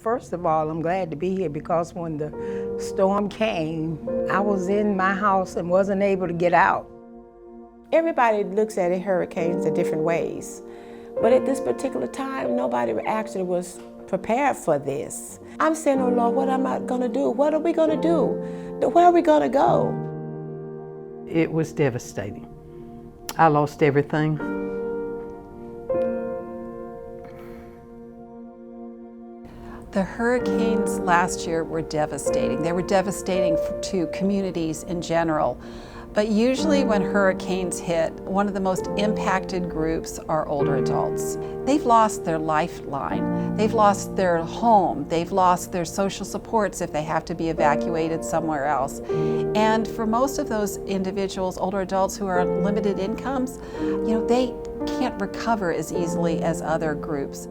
First of all, I'm glad to be here because when the storm came, I was in my house and wasn't able to get out. Everybody looks at hurricanes in different ways, but at this particular time, nobody actually was prepared for this. I'm saying, oh Lord, what am I gonna do? What are we gonna do? Where are we gonna go? It was devastating. I lost everything. The hurricanes last year were devastating. They were devastating to communities in general. But usually when hurricanes hit, one of the most impacted groups are older adults. They've lost their lifeline. They've lost their home. They've lost their social supports if they have to be evacuated somewhere else. And for most of those individuals, older adults who are on limited incomes, they can't recover as easily as other groups.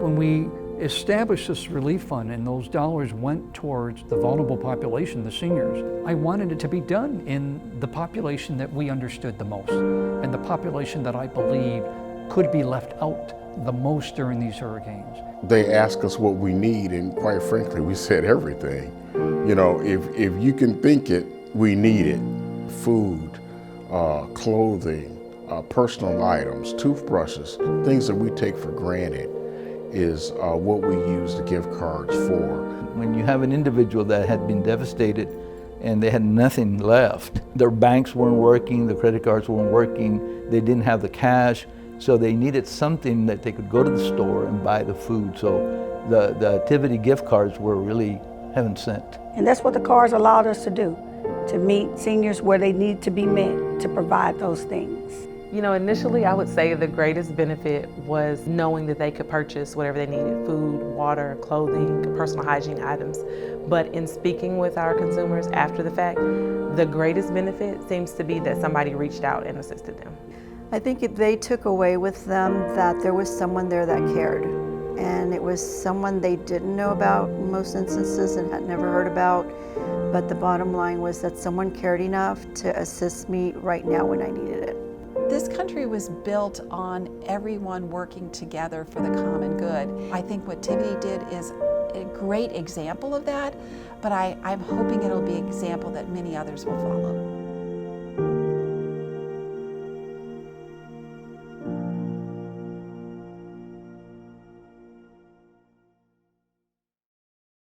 When we established this relief fund and those dollars went towards the vulnerable population, the seniors, I wanted it to be done in the population that we understood the most and the population that I believed could be left out the most during these hurricanes. They asked us what we need, and quite frankly, we said everything. If you can think it, we need it. Food, clothing, personal items, toothbrushes, things that we take for granted is what we use the gift cards for. When you have an individual that had been devastated and they had nothing left, their banks weren't working, the credit cards weren't working, they didn't have the cash, so they needed something that they could go to the store and buy the food. So the Tivity gift cards were really heaven sent. And that's what the cards allowed us to do, to meet seniors where they need to be met, to provide those things. Initially I would say the greatest benefit was knowing that they could purchase whatever they needed, food, water, clothing, personal hygiene items. But in speaking with our consumers after the fact, the greatest benefit seems to be that somebody reached out and assisted them. I think they took away with them that there was someone there that cared. And it was someone they didn't know about in most instances and had never heard about. But the bottom line was that someone cared enough to assist me right now when I needed it. This country was built on everyone working together for the common good. I think what Tivity did is a great example of that, but I'm hoping it'll be an example that many others will follow.